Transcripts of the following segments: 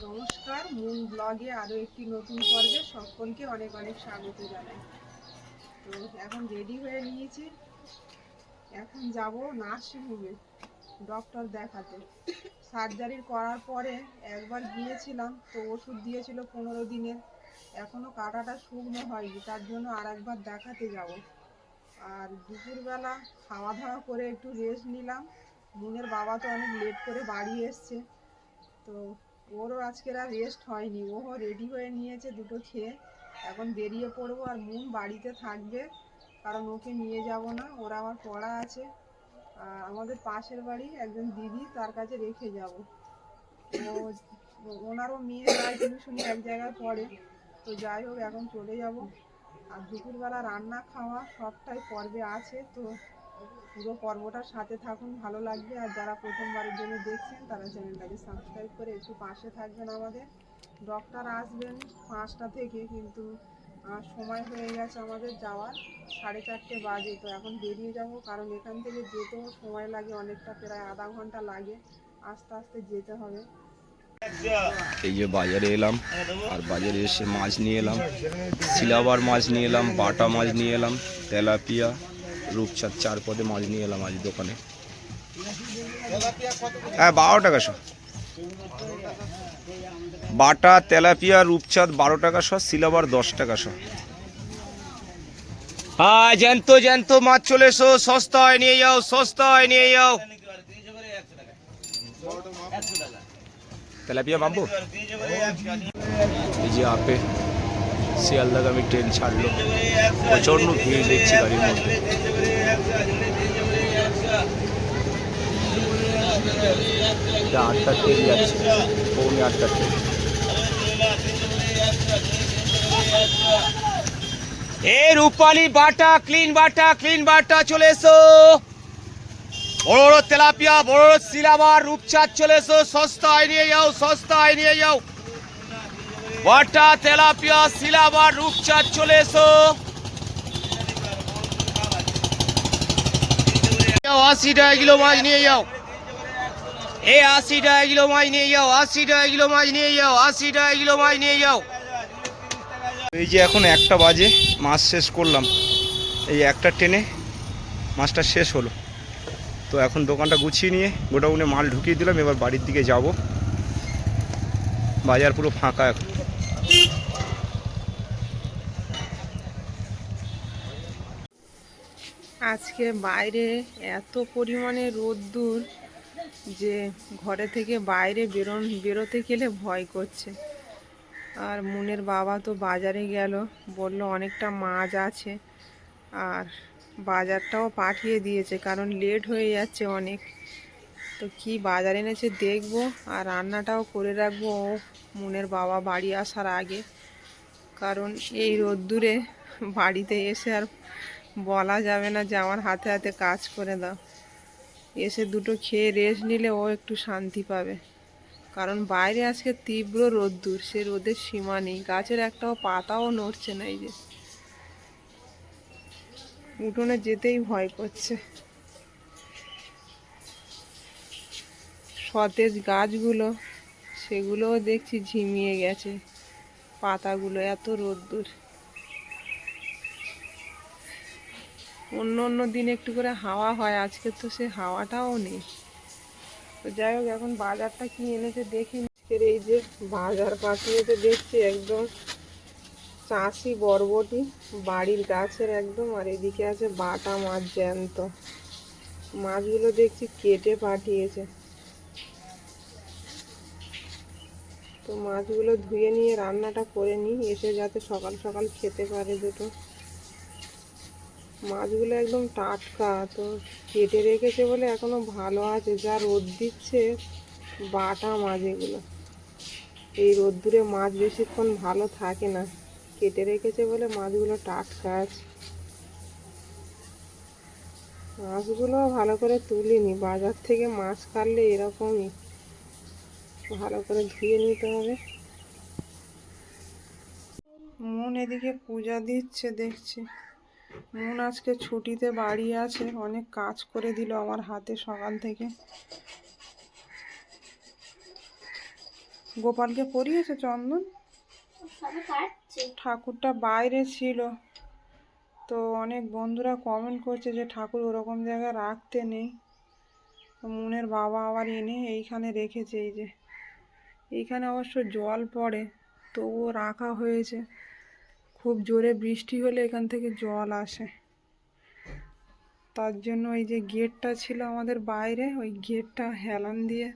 নমস্কার, মুন ব্লগে আরও একটি নতুন পর্বে সকলকে অনেক অনেক স্বাগত জানাই। তো এখন রেডি হয়ে নিয়েছি, এখন যাব নার্সিংহোমে ডক্টর দেখাতে। সার্জারি করার পরে একবার গিয়েছিলাম, তো ওষুধ দিয়েছিল 15 দিনের, এখনও কাটাটা শুকনো হয়নি, তার জন্য আর একবার দেখাতে যাব। আর দুপুরবেলা খাওয়া দাওয়া করে একটু রেস্ট নিলাম। মুনের বাবা তো অনেক লেট করে বাড়ি এসছে, তো ওরও আজকের আর রেস্ট হয়নি, ও রেডি হয়ে নিয়েছে দুটো খেয়ে। এখন বেরিয়ে পড়বো, আর মুন বাড়িতে থাকবে, কারণ ওকে নিয়ে যাব না, ওরা আমার পড়া আছে। আর আমাদের পাশের বাড়ি একজন দিদি, তার কাছে রেখে যাব। ও ওনারও মেয়ে যায় টিউশনি এক জায়গায় পড়ে, তো যাই হোক এখন চলে যাব। আর দুপুরবেলা রান্না খাওয়া সবটাই পর্বে আছে, তো পুরো পর্বটার সাথে থাকুন, ভালো লাগবে। আর যারা প্রথমবারের জন্য দেখছেন তারা চ্যানেলটাকে সাবস্ক্রাইব করে একটু পাশে থাকবেন আমাদের। ডক্টর আসবেন 5টা থেকে, কিন্তু সময় হয়ে গেছে আমাদের যাওয়ার, 4:30 বাজে। তো এখন বেরিয়ে যাব, কারণ এখান থেকে যেতেও সময় লাগে অনেকটা, প্রায় আধা ঘন্টা লাগে, আস্তে আস্তে যেতে হবে। এই যে বাজারে এলাম, আর বাজারে এসে মাছ নিয়ে এলাম, সিলাবার মাছ নিয়ে এলাম, বাটা মাছ নিয়ে এলাম, তেলাপিয়া, রূপচাঁদ, 4 পদে মাছ নিয়ে এলাম আজ দোকানে। হ্যাঁ, 12 টাকা শো। বাটা, তেলাপিয়া, রূপচাঁদ 12 টাকা শো, সিলাবার 10 টাকা শো। হ্যাঁ, জ্যান্ত জ্যান্ত মাছ চলে এসো, সস্তায় নিয়ে যাও, সস্তায় নিয়ে যাও। তেলাপিয়া বাবু, এই যে আপে শিয়ালদাগামী ট্রেন ছাড়লো, প্রচন্ড ভিড় দেখছি গাড়ির মধ্যে। এটা 8টার ট্রেন যাচ্ছে, 7:45 ট্রেন। এ রূপালী বাটা, ক্লিন বাটা, ক্লিন বাটা চলে এসো। বড় বড় তেলাপিয়া, বড় বড় সিলাবার, রূপচাঁদ চলে এসো, সস্তায় নিয়ে যাও, সস্তায় নিয়ে যাও। বাটা, তেলাপিয়া, সিলাবার, রূপচাঁদ চলে এসো। 80 টাকা কিলো মাছ নিয়ে যাও। 80 টাকা কিলো মাছ নিয়ে যাও, 80 টাকা কিলো মাছ নিয়ে যাও, 80 টাকা কিলো মাছ নিয়ে যাও। এই যে এখন 1টা বাজে, মাছ শেষ করলাম। এই একটা ট্রেনে মাছটা শেষ হলো, তো এখন দোকানটা গুছিয়ে নিয়ে গোডাউনে মাল ঢুকিয়ে দিলাম। এবার বাড়ির দিকে যাব, বাজার পুরো ফাঁকা এখন। আজকে বাইরে এত পরিমাণে রোদ্দুর যে ঘরে থেকে বাইরে বেরোতে গেলে ভয় করছে। আর মুনের বাবা তো বাজারে গেল, বলল অনেকটা মাছ আছে, আর বাজারটাও পাঠিয়ে দিয়েছে, কারণ লেট হয়ে যাচ্ছে অনেক। তো কি বাজার এনেছে দেখবো, আর রান্নাটাও করে রাখবো মুনের বাবা বাড়ি আসার আগে, কারণ এই রোদ্দুরে বাড়িতে এসে আর বলা যাবে না যে আমার হাতে হাতে কাজ করে দাও। এসে দুটো খেয়ে রেস্ট নিলে ও একটু শান্তি পাবে, কারণ বাইরে আজকে তীব্র রোদ্দুর, সে রোদের সীমা নেই, গাছের একটাও পাতাও নড়ছে না। এই যে উঠোনে যেতেই ভয় করছে। সতেজ গাছগুলো, সেগুলোও দেখছি ঝিমিয়ে গেছে পাতাগুলো, এত রোদ্দুর। অন্য অন্য দিন একটু করে হাওয়া হয়, আজকে তো সে হাওয়াটাও নেই। তো যাই হোক, এখন বাজারটা কি এনেছে দেখি। এই যে বাজার পাঠিয়েছে দেখছি, একদম চাষি বরবটি, বাড়ির গাছের একদম। আর এদিকে আছে বাটা মাছ জ্যান্ত, মাছগুলো দেখছি কেটে পাঠিয়েছে। তো মাছগুলো ধুয়ে নিয়ে রান্নাটা করে নিই, এসে যাতে সকাল সকাল খেতে পারে দুটো। মাছগুলো একদম টাটকা, তো কেটে রেখেছে বলে এখনো ভালো আছে। যা রোদ দিচ্ছে, বাটা মাছ এগুলো, এই রোদ্দুরে মাছ বেশিক্ষণ ভালো থাকে না, কেটে রেখেছে বলে মাছগুলো টাটকা আছে। মাছগুলো ভালো করে তুলিনি, বাজার থেকে মাছ কাটলে এরকমই, ভালো করে ধুয়ে নিতে হবে। মন এদিকে পূজা দিচ্ছে দেখছি। মন আজকে ছুটিতে বাড়ি আছে, অনেক কাজ করে দিল আমার হাতে সকাল থেকে। গোপালকে পরিয়েছে চন্দন? ঠাকুরটা বাইরে ছিল, তো অনেক বন্ধুরা কমেন্ট করছে যে ঠাকুর ওরকম জায়গায় রাখতে নেই। মুনের বাবা আবার এনে এইখানে রেখেছে। এই যে এইখানে অবশ্য জল পড়ে, তবুও রাখা হয়েছে। খুব জোরে বৃষ্টি হলে এখান থেকে জল আসে, তার জন্য ওই যে গেটটা ছিল আমাদের বাইরে, ওই গেটটা হেলান দিয়ে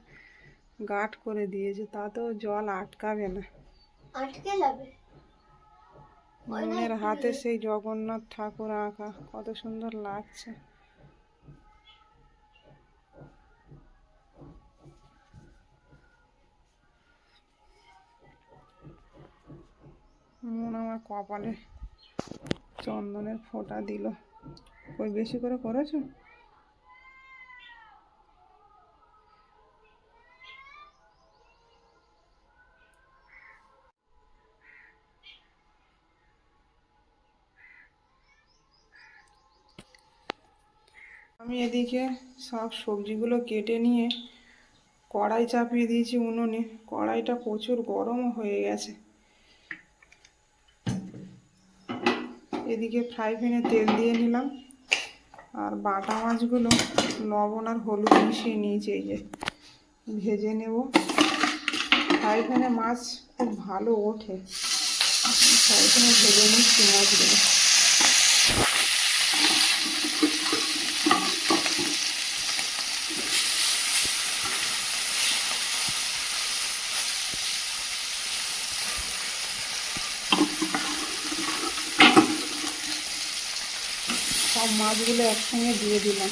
গার্ড করে দিয়েছে, তাতেও জল আটকাবে না। আটকে যাবে। মুনের হাতে সেই জগন্নাথ ঠাকুর আঁকা, কত সুন্দর লাগছে। মন আমার কপালে চন্দনের ফোঁটা দিল। ওই বেশি করে করেছো? আমি এদিকে সব সবজিগুলো কেটে নিয়ে কড়াই চাপিয়ে দিয়েছি উনুনে। কড়াইটা প্রচুর গরম হয়ে গেছে। এদিকে ফ্রাই প্যানে তেল দিয়ে নিলাম, আর বাটা মাছগুলো লবণ আর হলুদ মিশিয়ে নিয়েছি, এই যে ভেজে নেব। ফ্রাই প্যানে মাছ খুব ভালো ওঠে, ফ্রাই প্যানে ভেজে নিচ্ছি মাছগুলো। সব মাছগুলো একসঙ্গে দিয়ে দিলাম।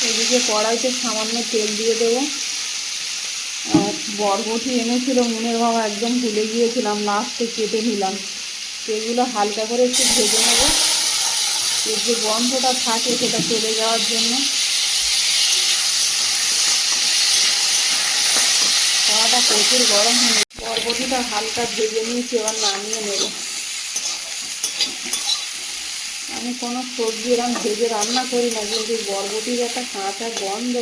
এদিকে কড়াইতে সামান্য তেল দিয়ে দেবো। আর বরবটি এনেছিল মুনের বাবা, একদম ভুলে গিয়েছিলাম, লাস্টে কেটে নিলাম। এগুলো হালকা করে একটু ভেজে নেব, এর যে গন্ধটা থাকে সেটা চলে যাওয়ার জন্য। কড়াটা প্রচুর গরম হয়ে, বরবটিটা হালকা ভেজে নিয়েছি, এবার নামিয়ে নেব। আমি কোনো সবজি এরকম ভেজে রান্না করি না, কিন্তু বরবটির একটা কাঁচা গন্ধ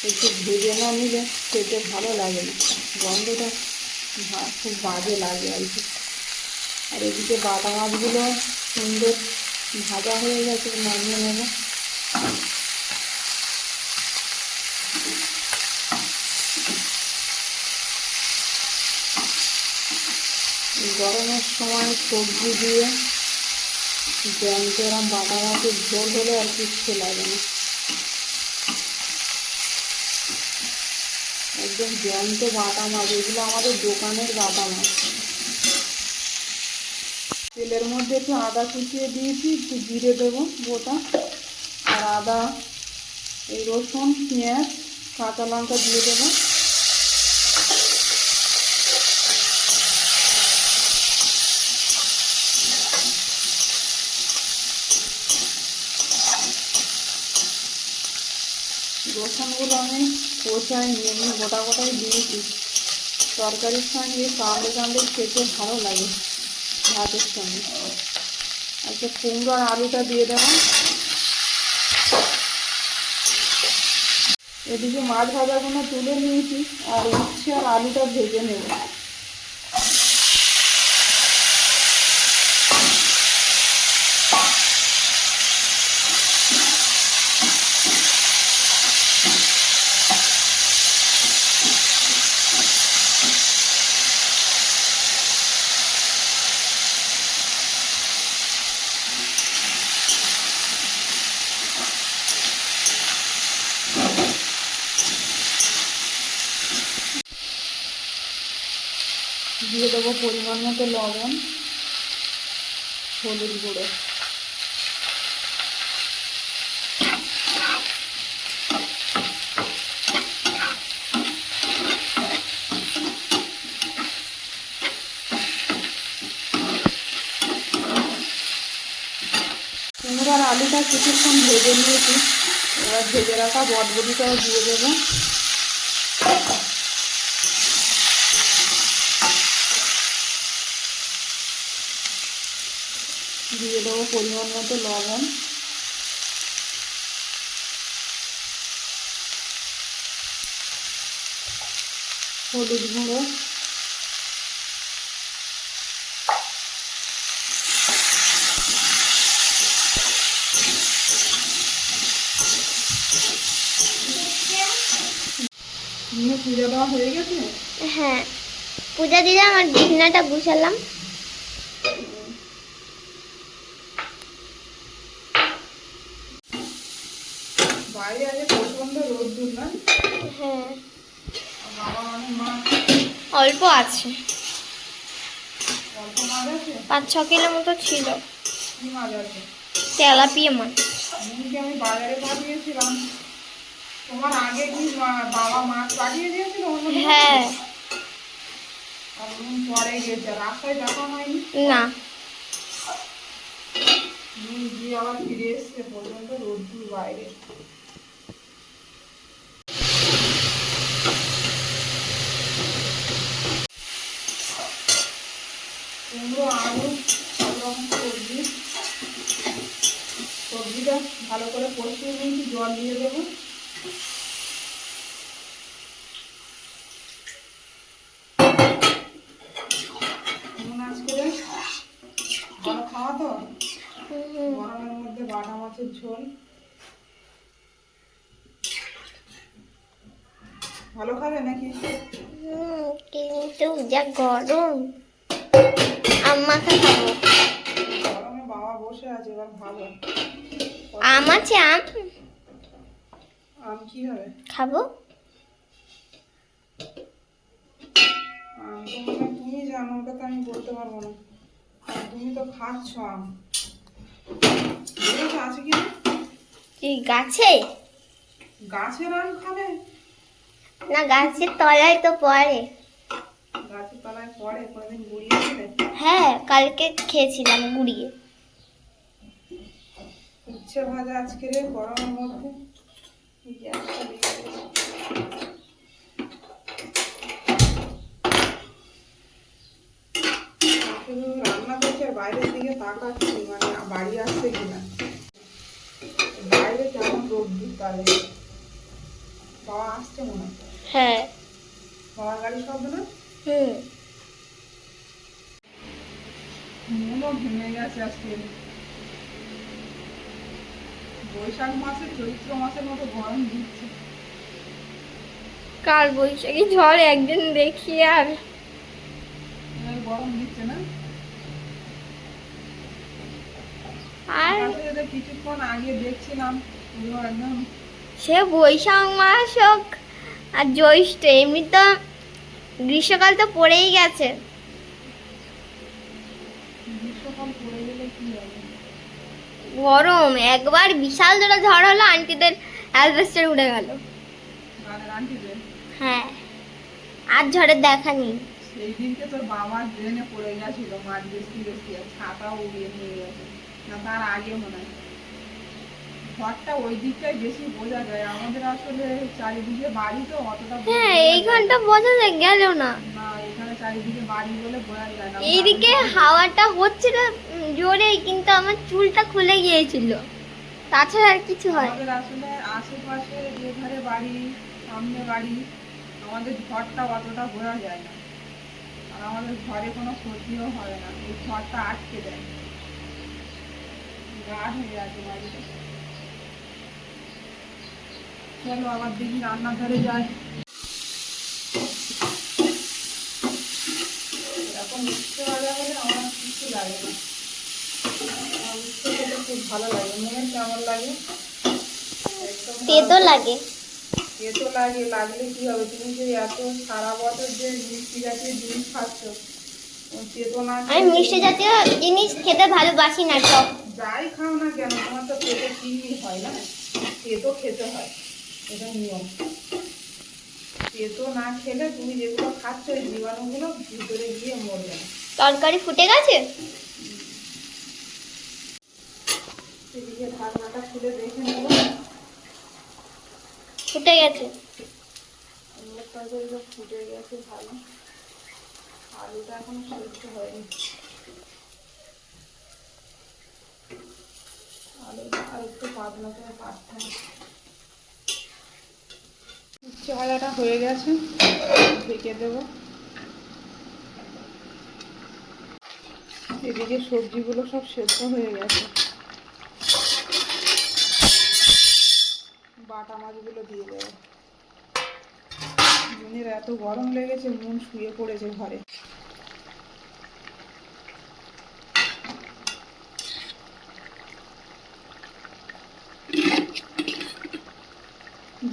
একটু ভেজে না নিলে খেতে ভালো লাগে না, গন্ধটা খুব বাজে লাগে আর কি। আর এদিকে বাটা মাছগুলো সুন্দর ভাজা হয়ে গেছে, নামিয়ে নেব। গরমের সময় সবজি দিয়ে জ্যান্ত এরম বাটা মাছের ঝোল হলে আর কিচ্ছু লাগে না, একদম জ্যান্ত বাটা মাছ। এগুলো আমাদের দোকানের বাটা মাছ। তেলের মধ্যে একটু আদা কুচিয়ে দিয়েছি, একটু জিরে দেবো গোটা, আর আদা, এই রসুন, পেঁয়াজ, কাঁচা লঙ্কা দিয়ে দেবো। রসুনগুলো আমি কষায় নিয়ে এমনি গোটা গোটাই দিয়েছি। তরকারির সঙ্গে কাঁদে কাঁদে খেতে ভালো লাগে ভাতের সঙ্গে। আচ্ছা, কুমড়ো আর আলুটা দিয়ে দেবো। এদিকে মাছ ভাজাগুলো তুলে নিয়েছি, আর উচ্ছে আর আলুটা ভেজে নেব। দিয়ে দেবো পরিমাণ মতো লবণ, হলুদ গুঁড়ো। কুমড়ো আর আলুটা কিছুক্ষণ ভেজে নিয়েছি, এবার ভেজে রাখা বটবটিটাও দিয়ে দেবো। দিয়ে দেবো পরিমাণ মতো লবণ, হলুদ গুঁড়ো, নিয়ে পূজা দেওয়া হয়ে গেছে। হ্যাঁ, পূজা দিলাম আর বিছানাটা গুছালাম। বাইরে আগে প্রচন্ড রোদ্দুর না? হ্যাঁ, আর বাবা মানে মাছ, অল্প আছে, অল্প মাছ আছে। 5-6 কিলো মতো ছিল। কি মাছ আছে? তেলাপিয়া মাছ। এমনকি আমি বাজারে পাঠিয়েছিলাম, তোমার আগে কি বাবা মাছ পাঠিয়ে দিয়েছিল অন্য দোকানে? হ্যাঁ। আর পরে গেছে, রাস্তায় দেখা হয়নি। না, গিয়ে আবার ফিরে এসছে, পর্যন্ত রোদ্দুর বাইরে। কুমড়ো, আলু, সব রকম সবজি, সবজিটা ভালো করে কষিয়ে নিয়েছি, জল দিয়ে দেবো। আজকে ভালো খাওয়া তো, গরমের মধ্যে বাটা মাছের ঝোল ভালো খাবে নাকি? কিন্তু যা গরম, আম্মাকে খাবো। গরমে বাবা বসে আছে, এবার ভালো আম আছে, আম কি হবে? খাবো। আম তো মনে হয় তুমি জানো, ওটা তো আমি বলতে পারবো না। আর তুমি তো খাচ্ছ আম, দেখেছো আছে কি না? এই গাছে? গাছের আম খাবে? না, গাছের তলায় তো পড়ে। গাছের তলায় পড়ে, কোনোদিন গুড়িয়েছিলে? হ্যাঁ, কালকে খেয়েছিলাম গুড়িয়ে। উচ্ছে ভাজা আজকে রে গরমের মধ্যে, গ্যাসটা দিয়ে দিয়েছি। শুধু রান্না করছে আর বাইরের দিকে তাকাচ্ছি, মানে বাড়ি আসছে কিনা। বাইরে কেমন রোদ্দুর তাহলে। বাবা আসছে মনে হয়। হ্যাঁ। বাবার গাড়ি শব্দ না? মনও ভেঙে গেছে আজকে। বৈশাখ মাসে চৈত্র মাসের মতো গরম দিচ্ছে। কাল বৈশাখী ঝড় একদিন দেখি আর গরম দিচ্ছে না? আর আকাশে কিছুক্ষণ আগে দেখছিলাম পুরো একদম। সে বৈশাখ মাস হোক আর জ্যৈষ্ঠ, এমনি তো গ্রীষ্মকাল তো পড়েই গেছে। গ্রীষ্মকাল পড়ে গেলে কি হবে? গরম, একবার বিশাল জোরে ঝড় হলো, আন্টিদের অ্যালবেস্টার উড়ে গেল। গানের আন্টিদের হ্যাঁ, আর ঝড়ের দেখা নেই। সেই দিনকে তোর বাবা ড্রেনে পড়ে গেছিল, মাছ বেশি বেশি, আর ছাতাও উড়িয়ে নিয়ে গেছে। না তার আগে মনে হয়। ঘরটা ওই দিকটাই বেশি বোঝা যায়, আমাদের আসলে চারিদিকে বাড়ি তো অতটা বোঝা হ্যাঁ, যায় এইখানটা না। বোঝা যায় গেল না। না, এখানে চারিদিকে বাড়ি বলে বোঝা যায় না। এইদিকে হাওয়াটা হচ্ছিল জোরেই, কিন্তু আমার চুলটা খুলে গিয়েছিল, তাছাড়া আর কিছু হয়। আমাদের আসলে আশেপাশে যে ঘরে বাড়ি, সামনে বাড়ি, আমাদের ঘরটা অতটা বোঝা যায় না। আর আমাদের ঘরে কোনো ক্ষতিও হবে না, এই ঘরটা আটকে দেয়, গাঢ় হয়ে আছে বাড়িটা। চলো আবার দেখি রান্নার ধারে যাই। এখন উঠতে ভাজা হলে আমার কিছু লাগে না, আমার উঠতে খেতে খুব ভালো লাগে। মেয়ের কেমন লাগে? একদম তেতো লাগে। তেতো লাগে, লাগলে কি হবে? তুমি যে এত সারা বছর যে মিষ্টি জাতীয় জিনিস খাচ্ছ, তেতো না আমি খেলে মিষ্টি জাতীয় জিনিস খেতে ভালোবাসি না, টক। যাই খাও না কেন, তোমার তো পেটে কৃমি হয় না, তেতো খেতে হয়, এটা নিয়ম। তেতো না খেলে তুমি যেগুলো খাচ্ছ, ওই জীবাণুগুলো ভিতরে গিয়ে মরবে না। তরকারি ফুটে গেছে? এদিকে ঢাকনাটা খুলে দেখে নেবো। ফুটে গেছে। অন্য তরকারিটা ফুটে গেছে ভালো, আলুটা এখনো সেদ্ধ হয়নি। একটু পাতলা করে পাততে হবে। উচ্ছে ভাজাটা হয়ে গেছে, ঢেকে দেবো। এদিকে সবজিগুলো সব সেদ্ধ হয়ে গেছে, বাটা মাছগুলো দিয়ে দেবো। মুনের এত গরম লেগেছে, মুন শুয়ে পড়েছে ঘরে।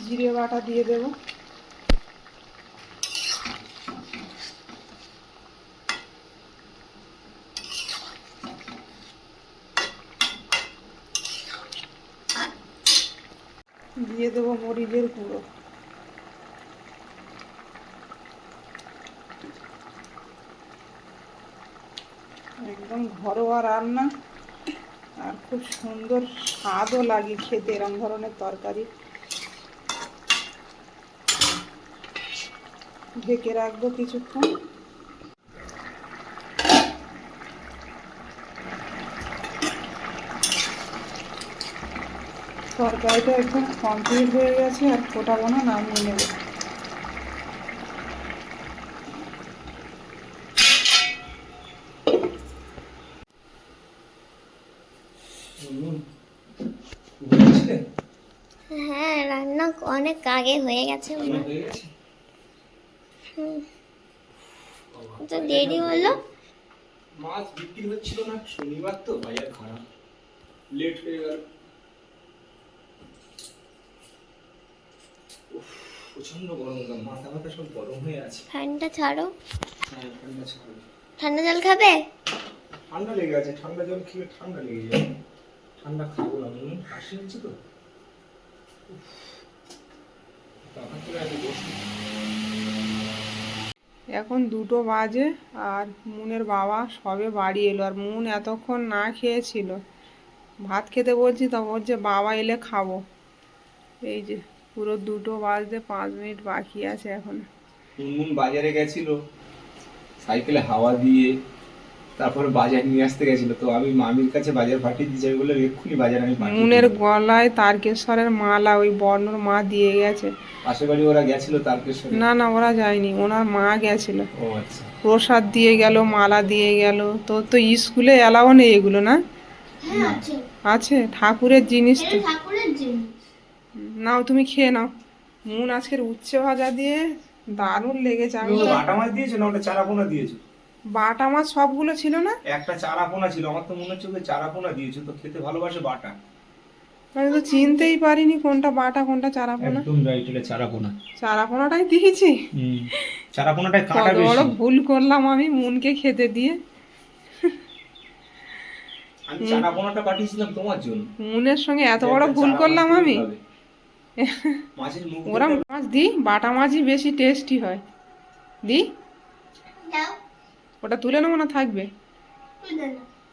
জিরে বাটা দিয়ে দেব। দিয়ে দেবো মরিচের গুঁড়ো। একদম ঘরোয়া রান্না, আর খুব সুন্দর স্বাদও লাগে খেতে এরকম ধরনের তরকারি। ঢেকে রাখবো কিছুক্ষণ। তরকারিটা একদম কমপ্লিট হয়ে গেছে, আর ফোটাবো না, নামিয়ে নেব। হ্যাঁ, রান্না অনেক আগে হয়ে গেছে। তো দেরি হলো। মাছ বিক্রি হচ্ছিল না, শনিবার তো বাজার খারাপ, লেট হয়ে গেল। প্রচন্ড গরম, মাথা মাথা সব গরম হয়ে আছে। ফ্যানটা ছাড়ো। হ্যাঁ, ঠান্ডা ছাড়ো। ঠান্ডা জল খাবে? ঠান্ডা লেগে আছে, ঠান্ডা জল খেলে ঠান্ডা লেগে যাবে। ঠান্ডা খাবো না, কাশি হচ্ছে তো। এখন 2টো বাজে, আর মুনের বাবা সবে বাড়ি এলো, আর মুন এতক্ষণ না খেয়েছিল। ভাত খেতে বলছি, তা বলছে বাবা এলে খাবো। এই যে পুরো 2টো বাজতে 5 মিনিট বাকি আছে এখন। মুনমুন বাজারে গেছিল সাইকেলে হাওয়া দিয়ে, তারপরে বাজার নিয়ে আসতে গেছিল। তো আমি মামির কাছে বাজার পাঠিয়ে দিয়েছি, আমি বললাম এক্ষুনি বাজার আমি পাঠিয়ে মুনের গলায় তারকেশ্বরের মালা ওই বর্ণর মা দিয়ে গেছে। পাশের বাড়ি ওরা গেছিল তারকেশ্বরে? না না, ওরা যায়নি, ওনার মা গেছিল। ও আচ্ছা। প্রসাদ দিয়ে গেল, মালা দিয়ে গেল। তোর তো স্কুলে এলাও নেই এগুলো, না? আছে, ঠাকুরের জিনিস তো। নাও, তুমি খেয়ে নাও। মুন আজকের উচ্ছে ভাজা দিয়ে দারুণ লেগেছে। আমি তো বাটা মাছ দিয়েছো না ওটা চারাপোনা দিয়েছো? বাটা মাছ সবগুলো ছিল না, একটা চারাপোনা ছিল। আমার তো মনে হচ্ছে ওকে চারাপোনা দিয়েছো, তো খেতে ভালোবাসে বাটা। আমি তো চিনতেই পারিনি কোনটা বাটা কোনটা চারাপোনা। একদম রাইট, এটা চারাপোনা। চারাপোনাটাই দিয়েছি। চারাপোনাটায় কাঁটা কত বেশি। বড় ভুল করলাম আমি মুনকে খেতে দিয়ে। আমি চারাপোনাটা পাঠিয়েছিলাম তোমার জন্য। মুনের সঙ্গে এত বড় ভুল করলাম আমি। মাছের মুখ ওরা মাছ দি, বাটা মাছই বেশি টেস্টি হয়। দি, ওটা তুলে নেবো না থাকবে?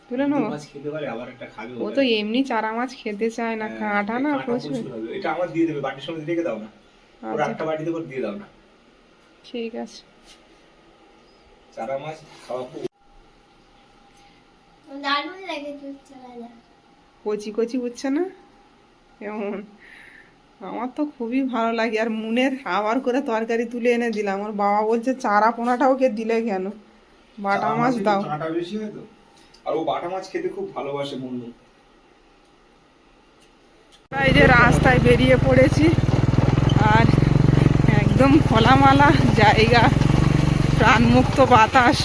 তুলে নেবো। মাছ খেতে পারে, আবার একটা খাবে। ও তো এমনি চারা মাছ খেতে চায় না, কাঁটা না প্রচুর। এটা আমার দিয়ে দেবে, বাটির সঙ্গে রেখে দাও না। ওর একটা বাটিতে করে দিয়ে দাও না। ঠিক আছে। চারা মাছ খাওয়া খুব দারুণ লেগেছে। কচি কচি উঠছে না এমন? আমার তো খুবই ভালো লাগে। আর মুনের আবার করে তরকারি তুলে এনে দিলাম। ওর বাবা বলছে চারা পোনাটা ওকে দিলে কেন, বাটা মাছ দাও। কাঁটা বেশি হয় তো, আর ও বাটা মাছ খেতে খুব ভালোবাসে বন্ধু। এই যে রাস্তায় বেরিয়ে পড়েছি, আর একদম খোলামালা জায়গা, প্রাণমুক্ত বাতাস,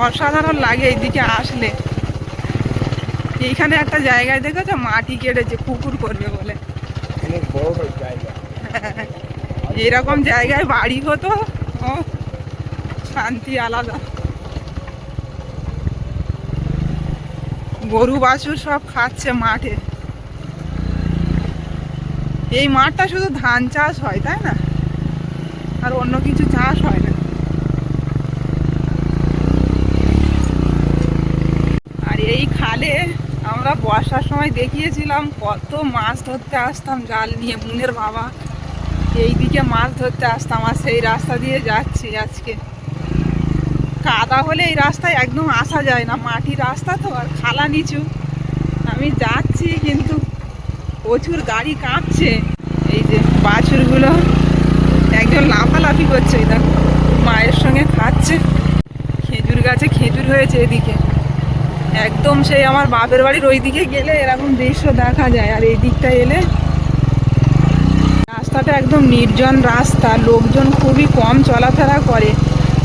অসাধারণ লাগে এইদিকে আসলে। এইখানে একটা জায়গায় দেখেছো মাটি কেটেছে পুকুর করবে বলে। অনেক বড় জায়গা। এরকম জায়গায় বাড়ি হতো, ও শান্তি আলাদা। গরু বাছুর সব খাচ্ছে মাঠে। এই মাঠটা শুধু ধান চাষ হয়, তাই না? আর অন্য কিছু চাষ হয় না। আর এই খালে আমরা বর্ষার সময় দেখিয়েছিলাম কত মাছ ধরতে আসতাম জাল নিয়ে। মুনের বাবা এইদিকে মাছ ধরতে আসতাম, আর সেই রাস্তা দিয়ে যাচ্ছি আজকে। কাদা হলে এই রাস্তায় একদম আসা যায় না, মাটির রাস্তা তো, আর খালা নিচু। আমি যাচ্ছি কিন্তু প্রচুর গাড়ি কাঁপছে। এই যে বাছুরগুলো একজন লাফালাফি করছে, এই দেখো মায়ের সঙ্গে খাচ্ছে। খেজুর গাছে খেজুর হয়েছে এদিকে, একদম সেই আমার বাপের বাড়ির ওই দিকে গেলে এরকম দৃশ্য দেখা যায়, আর এই দিকটা এলে রাস্তাটা একদম নির্জন রাস্তা, লোকজন খুবই কম চলাফেরা করে।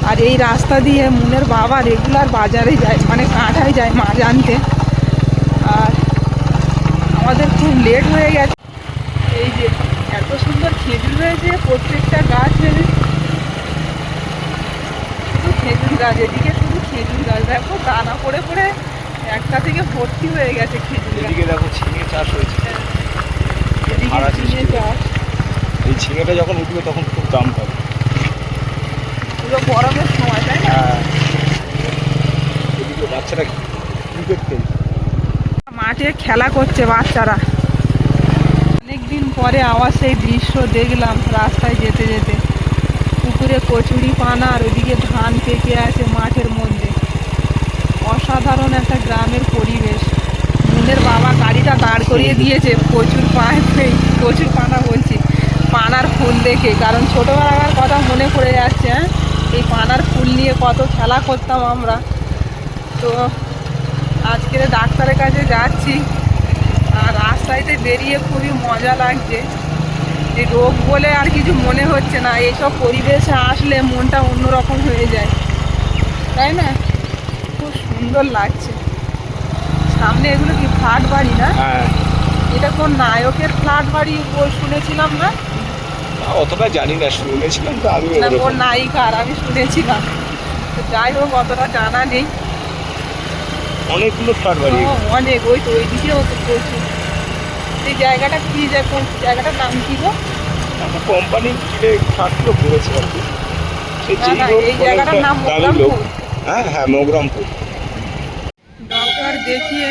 আর এই রাস্তা দিয়ে মুনের বাবা রেগুলার বাজারে যায়, মানে কাঁঠায় যায় মাছ আনতে। আর আমাদের খুব লেট হয়ে গেছে। এই যে এত সুন্দর খেজুর হয়েছে, প্রত্যেকটা গাছ শুধু খেজুর গাছ, এদিকে শুধু খেজুর গাছ, দেখো দানা পড়ে পড়ে একটা থেকে ভর্তি হয়ে গেছে খেজুর গাছ। এদিকে দেখো ঝিঙে চাষ হয়েছে। এদিকে ভাড়া ঝিঙে সৃষ্টি চাষ, এই ঝিঙেটা যখন উঠবে তখন খুব দাম পাবে। পুরো গরমের সময়, তাই না? হ্যাঁ, এদিকে বাচ্চারা ক্রিকেট খেলছে, মাঠে খেলা করছে বাচ্চারা। অনেকদিন পরে আবার সেই দৃশ্য দেখলাম রাস্তায় যেতে যেতে। পুকুরে কচুরি পানা, আর ওইদিকে ধান পেকে আছে মাঠের মধ্যে। অসাধারণ একটা গ্রামের পরিবেশ। মুনের বাবা গাড়িটা দাঁড় করিয়ে দিয়েছে কচুর পানা বলছি, পানার ফুল দেখে। কারণ ছোটোবেলাকার কথা মনে পড়ে যাচ্ছে। হ্যাঁ, এই পানার ফুল নিয়ে কত খেলা করতাম আমরা। তো আজকে ডাক্তারের কাছে যাচ্ছি, আর রাস্তাতে বেরিয়ে খুবই মজা লাগছে। এই রোগ বলে আর কিছু মনে হচ্ছে না, এইসব পরিবেশে আসলে মনটা অন্যরকম হয়ে যায়, তাই না? খুব সুন্দর লাগছে। সামনে এগুলো কি ফ্ল্যাট বাড়ি না? হ্যাঁ, এটা কোন নায়কের ফ্ল্যাট বাড়ি শুনেছিলাম না? অতটা জানি না, শুনেছিলাম তো আমি। না, ওর নায়িকার আমি শুনেছিলাম। তো যাই হোক, অতটা জানা নেই। অনেকগুলো ফ্ল্যাট বাড়ি। অনেক, ওই তো ওইদিকেও তো প্রচুর। এই জায়গাটা কি, কোন জায়গাটার নাম কি গো? কোম্পানি ফ্ল্যাটগুলো করেছে আর কি। এই জায়গাটার নাম মোগরামপুর। হ্যাঁ হ্যাঁ, মোগরামপুর। ডক্টর দেখিয়ে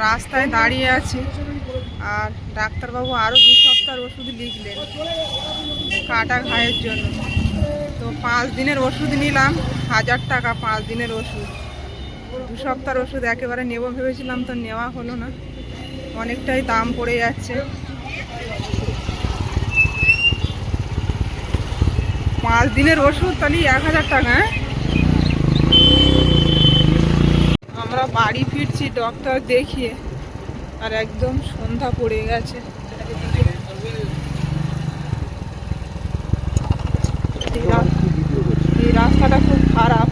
রাস্তায় দাঁড়িয়ে আছি, আর ডাক্তারবাবু আরও 2 সপ্তাহের ওষুধ লিখলেন কাটা ঘায়ের জন্য। তো 5 দিনের ওষুধ নিলাম, 1000 টাকা 5 দিনের ওষুধ। 2 সপ্তাহের ওষুধ একেবারে নেব ভেবেছিলাম, তো নেওয়া হলো না, অনেকটাই দাম পড়ে যাচ্ছে। 5 দিনের ওষুধ তাহলে 1000 টাকা। হ্যাঁ, আমরা বাড়ি ফিরছি ডক্টর দেখিয়ে, আর একদম সন্ধ্যা পড়ে গেছে। এই রাস্তাটা খুব খারাপ।